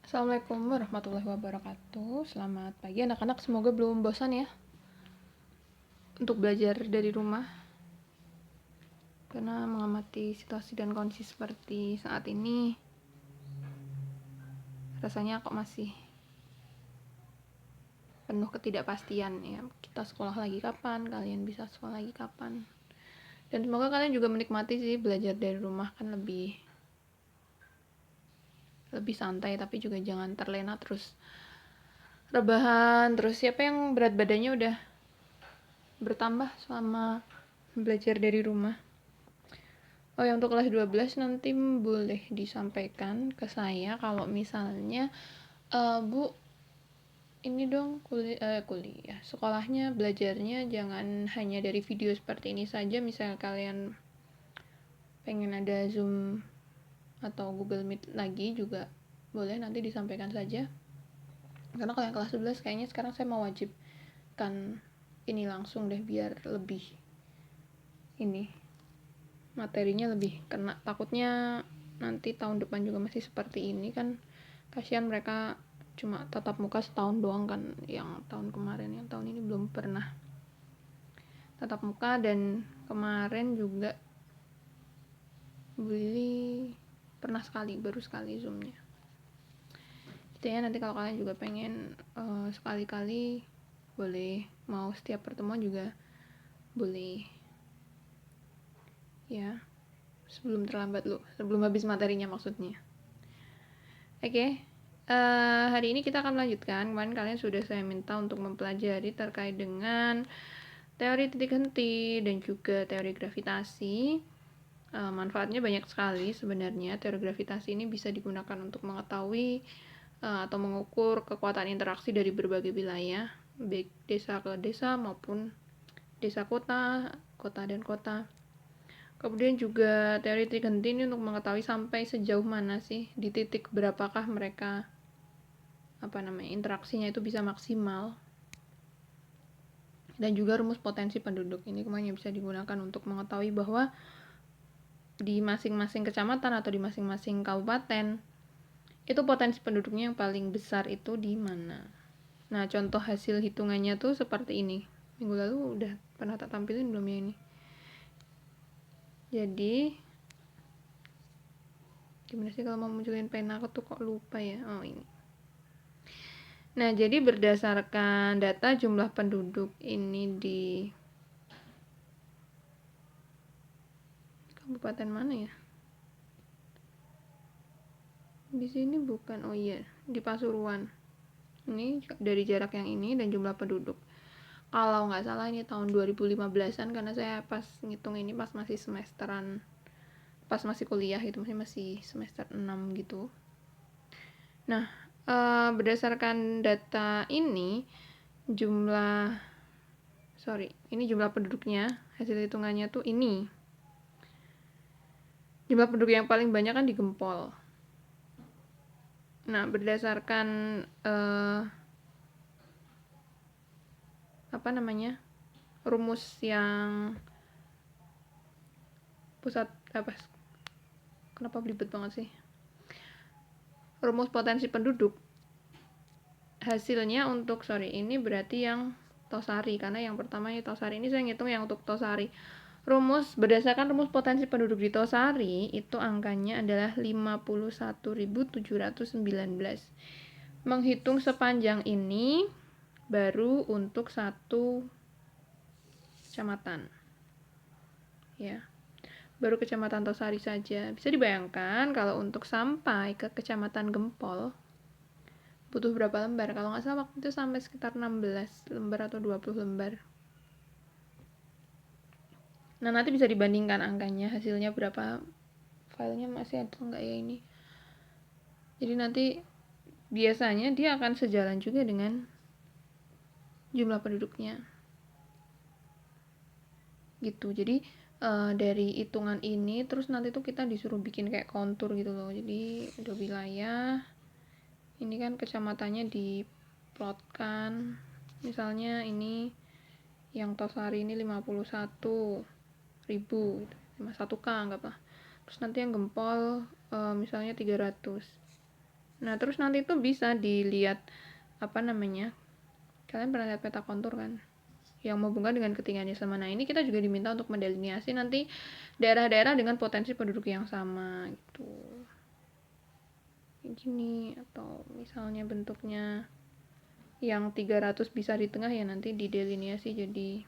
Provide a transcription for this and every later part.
Assalamualaikum warahmatullahi wabarakatuh. Selamat pagi anak-anak, semoga belum bosan ya untuk belajar dari rumah. Karena mengamati situasi dan kondisi seperti saat ini, rasanya kok masih penuh ketidakpastian ya. Kita sekolah lagi kapan, kalian bisa sekolah lagi kapan. Dan semoga kalian juga menikmati sih belajar dari rumah, kan lebih santai, tapi juga jangan terlena terus rebahan. Terus siapa yang berat badannya udah bertambah selama belajar dari rumah? Oh ya, untuk kelas 12 nanti boleh disampaikan ke saya kalau misalnya Bu, ini dong kuliah sekolahnya, belajarnya jangan hanya dari video seperti ini saja. Misal kalian pengen ada Zoom atau Google Meet lagi juga boleh, nanti disampaikan saja. Karena kalau yang kelas 11 kayaknya sekarang saya mau wajibkan ini langsung deh, biar lebih ini materinya lebih kena. Takutnya nanti tahun depan juga masih seperti ini kan, kasihan mereka cuma tatap muka setahun doang kan, yang tahun kemarin. Yang tahun ini belum pernah tatap muka, dan kemarin juga pernah baru sekali zoomnya gitu ya. Nanti kalau kalian juga pengen sekali-kali boleh, mau setiap pertemuan juga boleh ya, sebelum terlambat sebelum habis materinya maksudnya. Oke. Hari ini kita akan melanjutkan. Kemarin kalian sudah saya minta untuk mempelajari terkait dengan teori titik henti dan juga teori gravitasi. Manfaatnya banyak sekali sebenarnya. Teori gravitasi ini bisa digunakan untuk mengetahui atau mengukur kekuatan interaksi dari berbagai wilayah, baik desa ke desa maupun desa kota, kota dan kota. Kemudian juga teori titik henti ini untuk mengetahui sampai sejauh mana sih, di titik berapakah mereka interaksinya itu bisa maksimal. Dan juga rumus potensi penduduk ini kemarin bisa digunakan untuk mengetahui bahwa di masing-masing kecamatan atau di masing-masing kabupaten itu potensi penduduknya yang paling besar itu di mana. Nah, contoh hasil hitungannya tuh seperti ini. Minggu lalu udah pernah tak tampilin belum ya ini? Jadi gimana sih kalau mau munculin pena aku tuh kok lupa ya. Oh, ini. Nah, jadi berdasarkan data jumlah penduduk ini di kabupaten mana ya? Di sini bukan, oh iya, di Pasuruan. Ini dari jarak yang ini dan jumlah penduduk. Kalau nggak salah ini tahun 2015-an, karena saya pas ngitung ini pas masih semesteran, pas masih kuliah itu, masih semester 6 gitu. Nah, berdasarkan data ini jumlah penduduknya, hasil hitungannya tuh ini. Jumlah penduduk yang paling banyak kan di Gempol. Nah, berdasarkan rumus yang kenapa belibet banget sih, rumus potensi penduduk, hasilnya untuk ini berarti yang Tosari, karena yang pertama ini Tosari, ini saya ngitung yang untuk Tosari. Berdasarkan rumus potensi penduduk di Tosari itu angkanya adalah 51.719. Menghitung sepanjang ini baru untuk satu kecamatan ya, baru kecamatan Tosari saja. Bisa dibayangkan kalau untuk sampai ke kecamatan Gempol butuh berapa lembar. Kalau nggak salah waktu itu sampai sekitar 16 lembar atau 20 lembar. Nah, nanti bisa dibandingkan angkanya, hasilnya berapa. Filenya masih ada nggak ya ini. Jadi nanti biasanya dia akan sejalan juga dengan jumlah penduduknya gitu. Jadi dari hitungan ini terus nanti tuh kita disuruh bikin kayak kontur gitu loh. Jadi ada wilayah, ini kan kecamatannya diplotkan, misalnya ini yang Tosari ini 51.000 gitu, 1K anggaplah. Terus nanti yang Gempol misalnya 300. Nah, terus nanti tuh bisa dilihat apa namanya? Kalian pernah lihat peta kontur kan? Yang menghubungkan dengan ketinggian yang sama. Nah, ini kita juga diminta untuk mendelineasi nanti daerah-daerah dengan potensi penduduk yang sama gitu. Kayak gini, atau misalnya bentuknya yang 300 bisa di tengah, ya nanti didelineasi jadi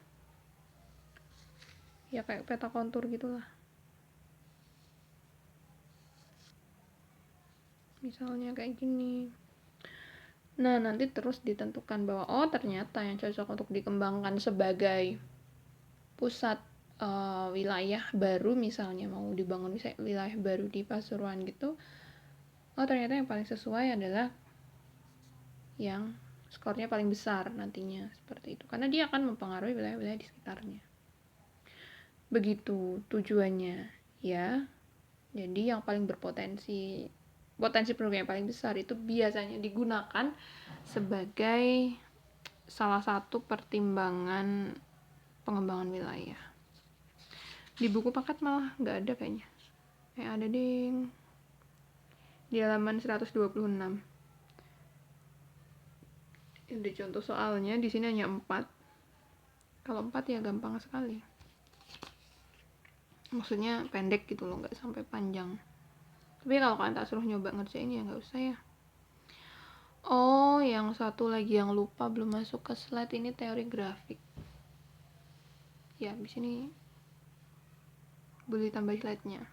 ya kayak peta kontur gitulah. Misalnya kayak gini. Nah, nanti terus ditentukan bahwa oh ternyata yang cocok untuk dikembangkan sebagai pusat wilayah baru, misalnya mau dibangun wilayah baru di Pasuruan gitu, oh ternyata yang paling sesuai adalah yang skornya paling besar nantinya, seperti itu, karena dia akan mempengaruhi wilayah-wilayah di sekitarnya. Begitu tujuannya ya. Jadi yang paling berpotensi, potensi penduduk yang paling besar itu biasanya digunakan sebagai salah satu pertimbangan pengembangan wilayah. Di buku paket malah nggak ada kayaknya. Ada ding di halaman 126. Ada contoh soalnya, di sini hanya 4. Kalau 4 ya gampang sekali. Maksudnya pendek gitu loh, nggak sampai panjang. Tapi kalau kalian tak suruh nyoba ngerjain ya nggak usah ya. Oh, yang satu lagi yang lupa belum masuk ke slide ini teori grafik. Ya, di sini boleh tambah slide-nya.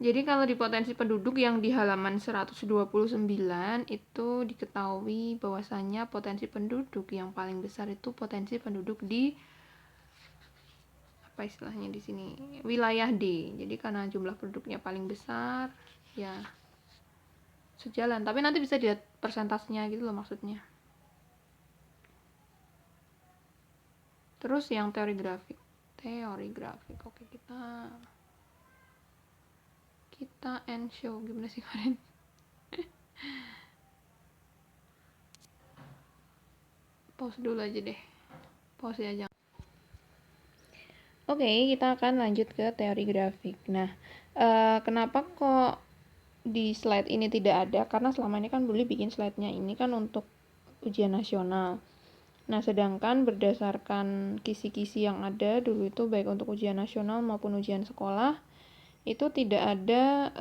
Jadi kalau di potensi penduduk yang di halaman 129 itu diketahui bahwasannya potensi penduduk yang paling besar itu potensi penduduk di apa istilahnya di sini, wilayah D. Jadi karena jumlah penduduknya paling besar ya sejalan, tapi nanti bisa dilihat persentasenya gitu loh maksudnya. Terus yang teori grafik. Oke, kita end show gimana sih kemarin? Pause dulu aja deh. Pause aja. Oke, kita akan lanjut ke teori grafik. Nah, kenapa kok di slide ini tidak ada? Karena selama ini kan boleh bikin slide-nya ini kan untuk ujian nasional. Nah, sedangkan berdasarkan kisi-kisi yang ada dulu itu baik untuk ujian nasional maupun ujian sekolah itu tidak ada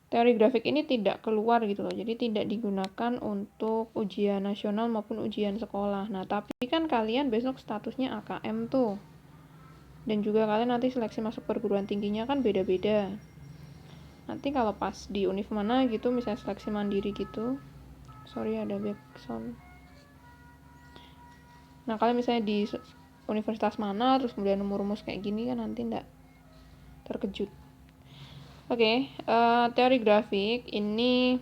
teori grafik ini tidak keluar gitu loh. Jadi tidak digunakan untuk ujian nasional maupun ujian sekolah. Nah, tapi kan kalian besok statusnya AKM tuh. Dan juga kalian nanti seleksi masuk perguruan tingginya kan beda-beda. Nanti kalau pas di univ mana gitu, misalnya seleksi mandiri gitu. Sorry ada backsound. Nah, kalian misalnya di universitas mana, terus kemudian rumus kayak gini kan nanti nggak terkejut. Oke, teori grafik ini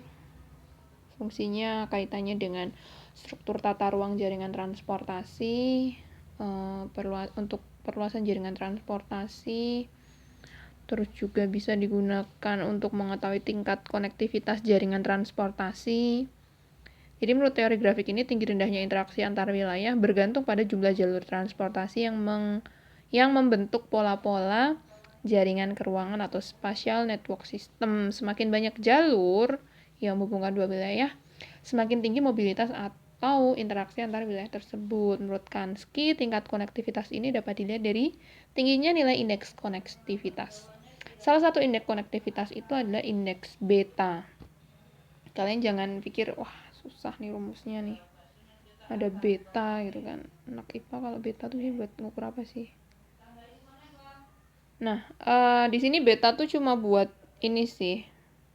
fungsinya kaitannya dengan struktur tata ruang jaringan transportasi, untuk perluasan jaringan transportasi, terus juga bisa digunakan untuk mengetahui tingkat konektivitas jaringan transportasi. Jadi menurut teori grafik ini tinggi rendahnya interaksi antar wilayah bergantung pada jumlah jalur transportasi yang membentuk pola-pola jaringan keruangan atau spatial network system. Semakin banyak jalur yang menghubungkan dua wilayah, semakin tinggi mobilitas atau interaksi antar wilayah tersebut. Menurut Kansky, tingkat konektivitas ini dapat dilihat dari tingginya nilai indeks konektivitas. Salah satu indeks konektivitas itu adalah indeks beta. Kalian jangan pikir, wah susah nih rumusnya nih. Ada beta gitu kan. Anak IPA kalau beta tuh buat ngukur apa sih? Nah, di sini beta tuh cuma buat ini sih,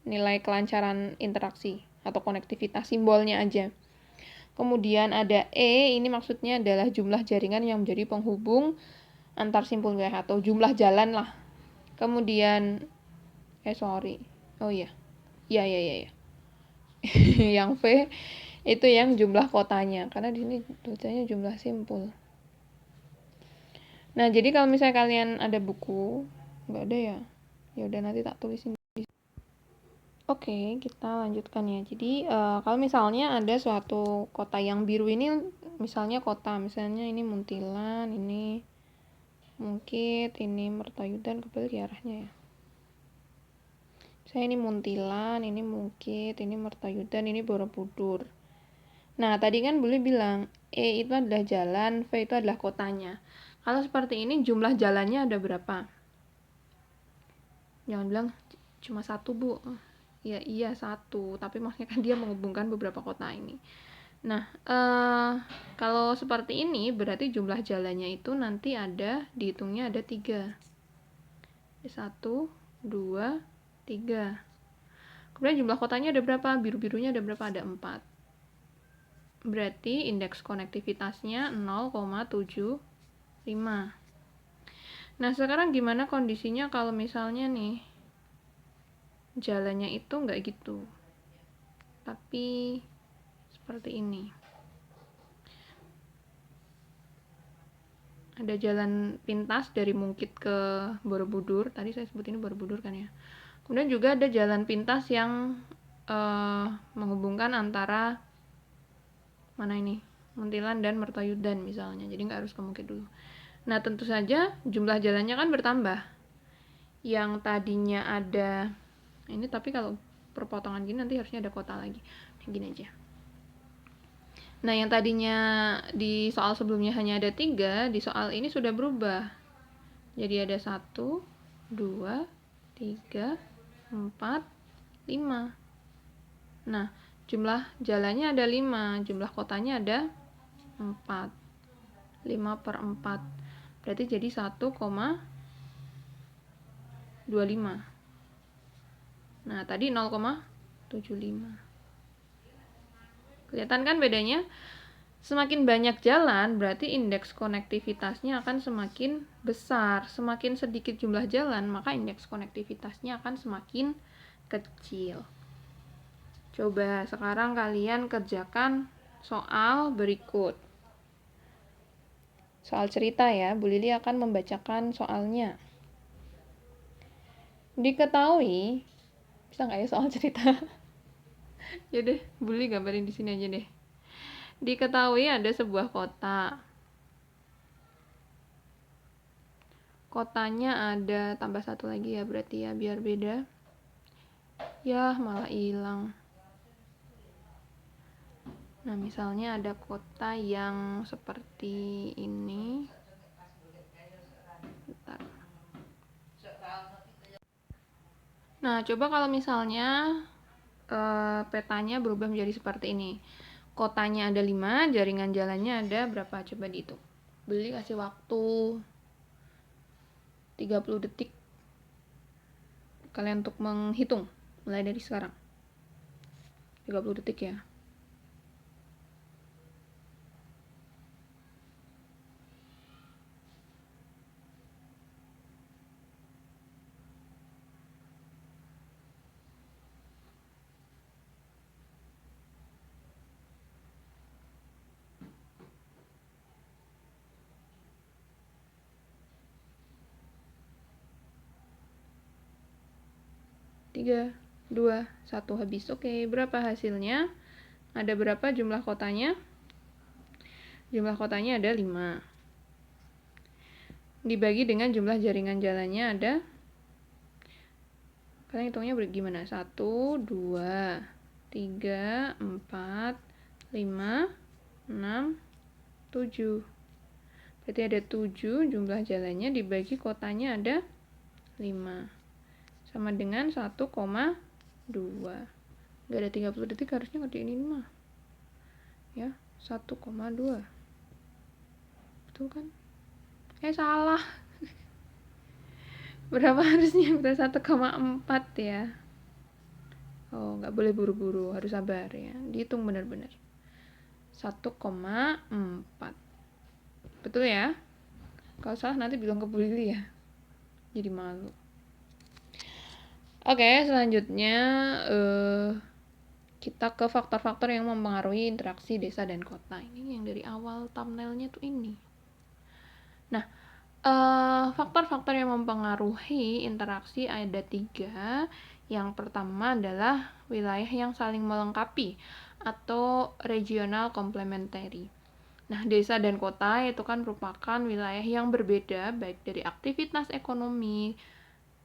nilai kelancaran interaksi atau konektivitas, simbolnya aja. Kemudian ada E, ini maksudnya adalah jumlah jaringan yang menjadi penghubung antar simpul wilayah atau jumlah jalan lah. Kemudian oh iya, iya. Yang V itu yang jumlah kotanya, karena di sini tulisannya jumlah simpul. Nah, jadi kalau misalnya kalian ada buku, nggak ada ya, ya udah nanti tak tulisin. Oke, kita lanjutkan ya. Jadi kalau misalnya ada suatu kota yang biru ini, misalnya ini Muntilan, ini Mungkit, ini Mertayudan, kebalik ya arahnya ya. Saya ini Muntilan, ini Mungkit, ini Mertayudan, ini Borobudur. Nah, tadi kan Buli bilang E itu adalah jalan, V itu adalah kotanya. Kalau seperti ini jumlah jalannya ada berapa? Jangan bilang cuma satu, Bu. Ya iya satu, tapi maksudnya kan dia menghubungkan beberapa kota ini. Nah, kalau seperti ini berarti jumlah jalannya itu nanti ada, dihitungnya ada 3. 1, 2, 3. Kemudian jumlah kotanya ada berapa? Biru-birunya ada berapa? Ada 4. Berarti indeks konektivitasnya 0,75. Nah, sekarang gimana kondisinya kalau misalnya nih jalannya itu nggak gitu, tapi seperti ini. Ada jalan pintas dari Mungkit ke Borobudur. Tadi saya sebut ini Borobudur kan ya. Kemudian juga ada jalan pintas yang menghubungkan antara mana ini? Muntilan dan Mertayudan misalnya. Jadi nggak harus ke Mungkit dulu. Nah, tentu saja jumlah jalannya kan bertambah. Yang tadinya ada ini, tapi kalau perpotongan gini nanti harusnya ada kota lagi. Gini aja. Nah, yang tadinya di soal sebelumnya hanya ada 3, di soal ini sudah berubah. Jadi ada 1, 2, 3, 4, 5. Nah, jumlah jalannya ada 5, jumlah kotanya ada 4. 5 per 4. Berarti jadi 1,25. Nah, tadi 0,75. Kelihatan kan bedanya? Semakin banyak jalan, berarti indeks konektivitasnya akan semakin besar. Semakin sedikit jumlah jalan, maka indeks konektivitasnya akan semakin kecil. Coba sekarang kalian kerjakan soal berikut. Soal cerita ya, Bu Lili akan membacakan soalnya. Diketahui, bisa nggak ya soal cerita? Yaudah, Bu Lili gambarin di sini aja deh. Diketahui ada sebuah kota. Kotanya ada, tambah 1 lagi ya berarti ya, biar beda. Yah, malah hilang. Nah, misalnya ada kota yang seperti ini. Bentar. Nah, coba kalau misalnya petanya berubah menjadi seperti ini. Kotanya ada 5, jaringan jalannya ada berapa? Coba dihitung. Beli kasih waktu 30 detik kalian untuk menghitung. Mulai dari sekarang. 30 detik ya. Tiga, 2, 1 habis. Oke, berapa hasilnya? Ada berapa jumlah kotanya? Jumlah kotanya ada 5. Dibagi dengan jumlah jaringan jalannya ada, kalian hitungnya gimana? 1, 2, 3, 4, 5, 6, 7. Berarti ada 7 jumlah jalannya, dibagi kotanya ada 5. Sama dengan 1,2. Gak ada 30 detik, harusnya ngerjain ini mah. Ya, 1,2. Betul kan? Salah. Berapa harusnya? Kita 1,4 ya. Oh, nggak boleh buru-buru, harus sabar ya. Dihitung benar-benar. 1,4. Betul ya? Kalau salah nanti bilang ke Bu Lili ya. Jadi malu. Oke, selanjutnya kita ke faktor-faktor yang mempengaruhi interaksi desa dan kota. Ini yang dari awal thumbnailnya tuh ini. Nah, faktor-faktor yang mempengaruhi interaksi ada 3. Yang pertama adalah wilayah yang saling melengkapi atau regional complementary. Nah, desa dan kota itu kan merupakan wilayah yang berbeda baik dari aktivitas ekonomi,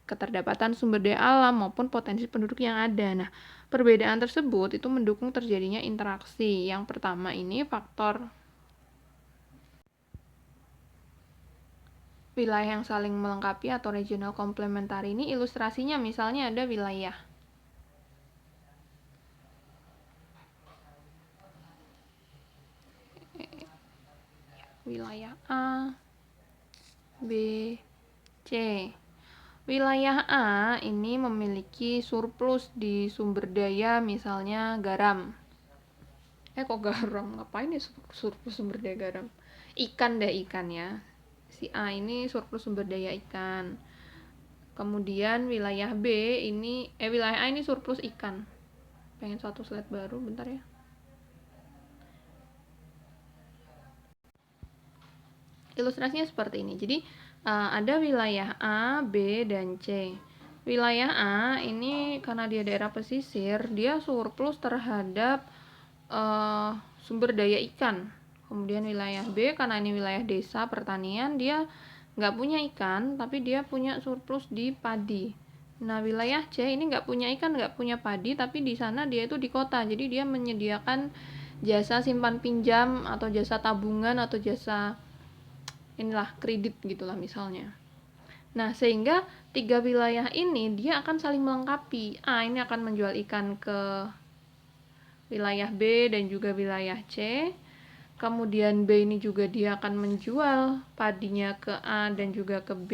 keterlibatan sumber daya alam maupun potensi penduduk yang ada. Nah, perbedaan tersebut itu mendukung terjadinya interaksi. Yang pertama ini faktor wilayah yang saling melengkapi atau regional komplementari. Ini ilustrasinya misalnya ada wilayah A, B, C. Wilayah A ini memiliki surplus di sumber daya misalnya garam. Kok garam? Ngapain ya surplus sumber daya garam? Ikan ya. Si A ini surplus sumber daya ikan. Kemudian wilayah B ini wilayah A ini surplus ikan. Pengen satu slide baru, bentar ya. Ilustrasinya seperti ini. Jadi ada wilayah A, B, dan C. Wilayah A ini karena dia daerah pesisir, dia surplus terhadap sumber daya ikan. Kemudian wilayah B karena ini wilayah desa pertanian, dia nggak punya ikan, tapi dia punya surplus di padi. Nah, wilayah C ini nggak punya ikan, nggak punya padi, tapi di sana dia itu di kota, jadi dia menyediakan jasa simpan pinjam atau jasa tabungan atau jasa kredit gitulah misalnya. Nah, sehingga tiga wilayah ini dia akan saling melengkapi. A ini akan menjual ikan ke wilayah B dan juga wilayah C. Kemudian B ini juga dia akan menjual padinya ke A dan juga ke B.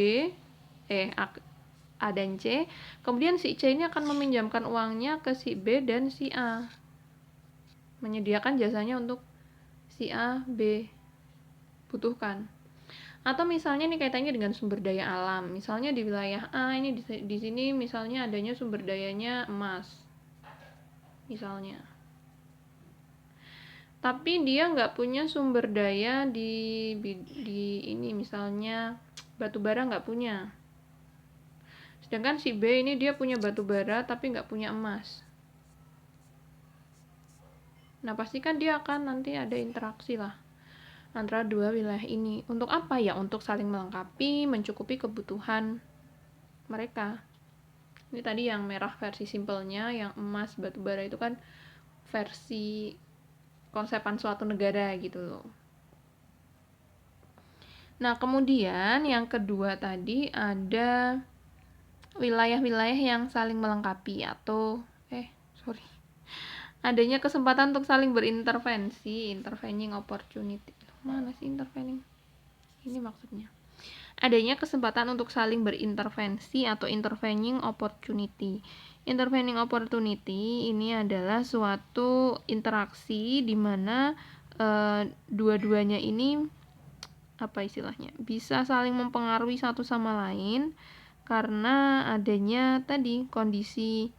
A dan C. Kemudian si C ini akan meminjamkan uangnya ke si B dan si A. Menyediakan jasanya untuk si A, B butuhkan. Atau misalnya nih kaitannya dengan sumber daya alam. Misalnya di wilayah A ini di sini misalnya adanya sumber dayanya emas. Misalnya. Tapi dia nggak punya sumber daya di ini misalnya batu bara nggak punya. Sedangkan si B ini dia punya batu bara tapi nggak punya emas. Nah, pastikan dia akan nanti ada interaksi lah antara dua wilayah ini. Untuk apa ya? Untuk saling melengkapi, mencukupi kebutuhan mereka. Ini tadi yang merah versi simpelnya, yang emas batu bara itu kan versi konsepan suatu negara gitu loh. Nah, kemudian yang kedua tadi ada wilayah-wilayah yang saling melengkapi atau adanya kesempatan untuk saling berintervensi, intervening opportunity. Mana sih intervening? Ini maksudnya. Adanya kesempatan untuk saling berintervensi atau intervening opportunity. Intervening opportunity ini adalah suatu interaksi di mana dua-duanya ini apa istilahnya? Bisa saling mempengaruhi satu sama lain karena adanya tadi kondisi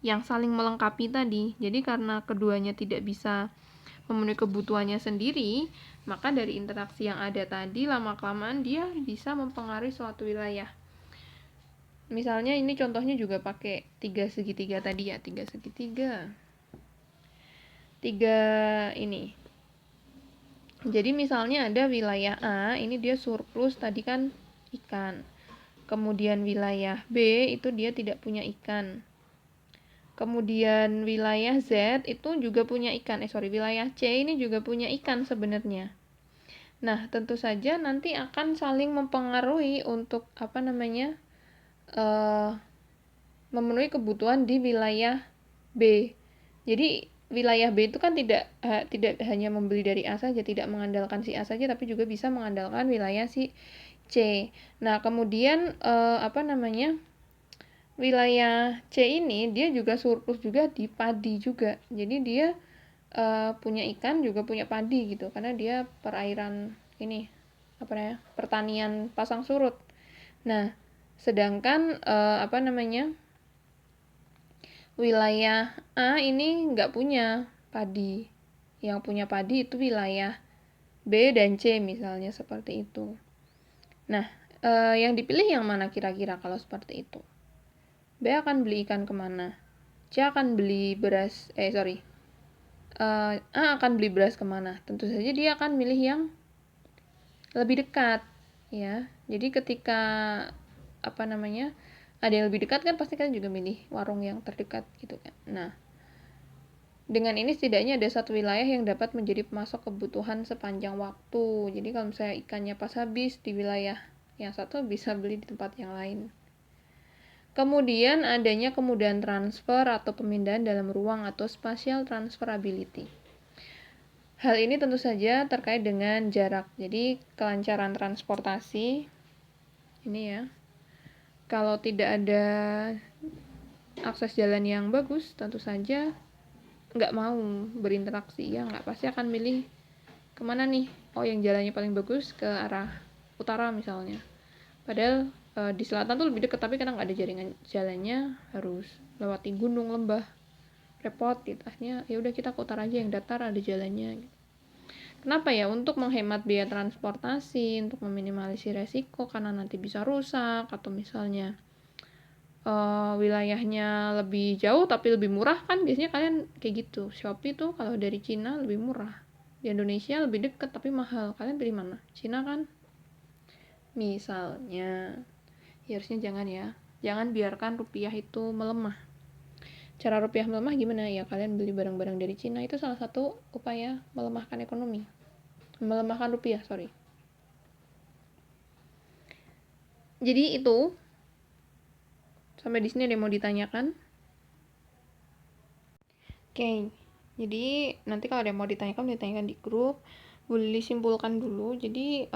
yang saling melengkapi tadi. Jadi karena keduanya tidak bisa memenuhi kebutuhannya sendiri, maka dari interaksi yang ada tadi lama-kelamaan dia bisa mempengaruhi suatu wilayah. Misalnya ini contohnya juga pakai 3 segitiga tadi ya, 3 segitiga. 3 ini. Jadi misalnya ada wilayah A, ini dia surplus tadi kan ikan. Kemudian wilayah B itu dia tidak punya ikan. Kemudian wilayah Z itu juga punya ikan. Wilayah C ini juga punya ikan sebenarnya. Nah, tentu saja nanti akan saling mempengaruhi untuk memenuhi kebutuhan di wilayah B. Jadi wilayah B itu kan tidak hanya membeli dari A saja, tidak mengandalkan si A saja, tapi juga bisa mengandalkan wilayah si C. Nah, kemudian wilayah C ini dia juga surplus juga di padi juga. Jadi dia punya ikan juga punya padi gitu, karena dia perairan ini pertanian pasang surut. Nah, sedangkan wilayah A ini nggak punya padi. Yang punya padi itu wilayah B dan C misalnya seperti itu. Nah, yang dipilih yang mana kira-kira kalau seperti itu? B akan beli ikan kemana? C akan beli beras, A akan beli beras kemana? Tentu saja dia akan milih yang lebih dekat, ya. Jadi ketika ada yang lebih dekat kan pasti kan juga milih warung yang terdekat gitu kan. Nah, dengan ini setidaknya ada satu wilayah yang dapat menjadi pemasok kebutuhan sepanjang waktu. Jadi kalau misalnya ikannya pas habis di wilayah yang satu, bisa beli di tempat yang lain. Kemudian adanya kemudahan transfer atau pemindahan dalam ruang atau spatial transferability. Hal ini tentu saja terkait dengan jarak. Jadi kelancaran transportasi ini ya. Kalau tidak ada akses jalan yang bagus, tentu saja nggak mau berinteraksi ya, nggak pasti akan milih kemana nih. Oh, yang jalannya paling bagus ke arah utara misalnya. Padahal di selatan tuh lebih dekat, tapi karena nggak ada jaringan jalannya, harus lewati gunung, lembah, repot gitu. Akhirnya ya udah kita ke utara aja yang datar ada jalannya gitu. Kenapa ya? Untuk menghemat biaya transportasi, untuk meminimalisir resiko karena nanti bisa rusak, atau misalnya wilayahnya lebih jauh tapi lebih murah kan, biasanya kalian kayak gitu. Shopee tuh kalau dari Cina lebih murah, di Indonesia lebih dekat tapi mahal. Kalian pilih mana? Cina kan? Misalnya, ya harusnya jangan biarkan rupiah itu melemah. Cara rupiah melemah gimana ya? Kalian beli barang-barang dari Cina, itu salah satu upaya melemahkan ekonomi, melemahkan rupiah, sorry. Jadi itu, sampai di sini ada yang mau ditanyakan? Oke, jadi nanti kalau ada yang mau ditanyakan di grup. Boleh disimpulkan dulu. Jadi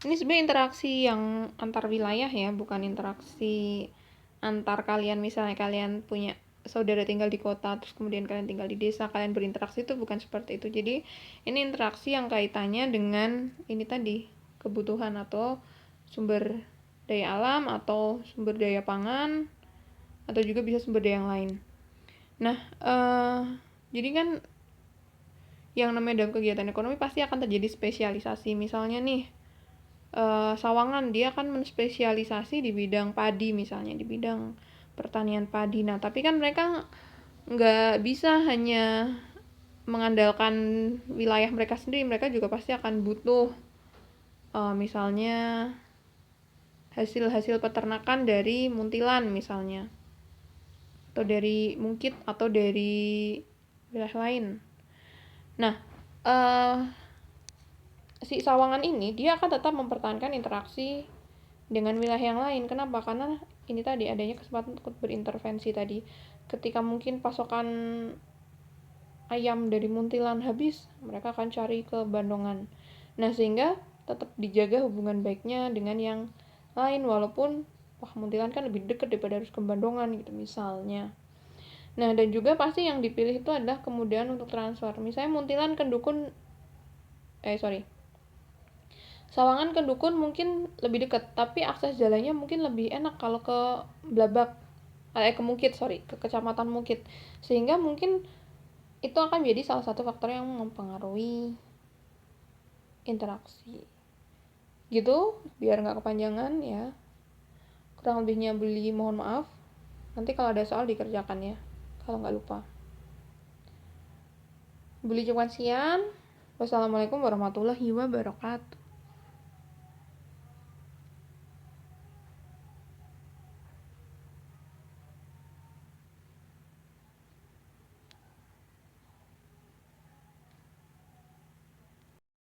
ini sebenarnya interaksi yang antar wilayah ya, bukan interaksi antar kalian. Misalnya kalian punya saudara tinggal di kota, terus kemudian kalian tinggal di desa, kalian berinteraksi, itu bukan seperti itu. Jadi ini interaksi yang kaitannya dengan ini tadi, kebutuhan atau sumber daya alam atau sumber daya pangan, atau juga bisa sumber daya yang lain. Nah, jadi kan yang namanya dalam kegiatan ekonomi pasti akan terjadi spesialisasi. Misalnya nih, Sawangan dia akan menspesialisasi di bidang padi misalnya, di bidang pertanian padi. Nah, tapi kan mereka nggak bisa hanya mengandalkan wilayah mereka sendiri, mereka juga pasti akan butuh misalnya hasil-hasil peternakan dari muntilan misalnya, atau dari mungkit, atau dari wilayah lain. Nah, si Sawangan ini dia akan tetap mempertahankan interaksi dengan wilayah yang lain. Kenapa? Karena ini tadi adanya kesempatan untuk berintervensi tadi. Ketika mungkin pasokan ayam dari muntilan habis, mereka akan cari ke Bandongan. Nah, sehingga tetap dijaga hubungan baiknya dengan yang lain, walaupun muntilan kan lebih dekat daripada harus ke Bandongan gitu misalnya. Nah, dan juga pasti yang dipilih itu adalah kemudahan untuk transfer. Misalnya muntilan ke dukun, Sawangan ke dukun mungkin lebih dekat, tapi akses jalannya mungkin lebih enak kalau ke Blabak, ke Mungkit, ke kecamatan Mungkit. Sehingga mungkin itu akan menjadi salah satu faktor yang mempengaruhi interaksi. Gitu, biar nggak kepanjangan ya. Kurang lebihnya Beli mohon maaf. Nanti kalau ada soal dikerjakan ya, kalau nggak lupa. Beli cuman sekian. Wassalamualaikum warahmatullahi wabarakatuh.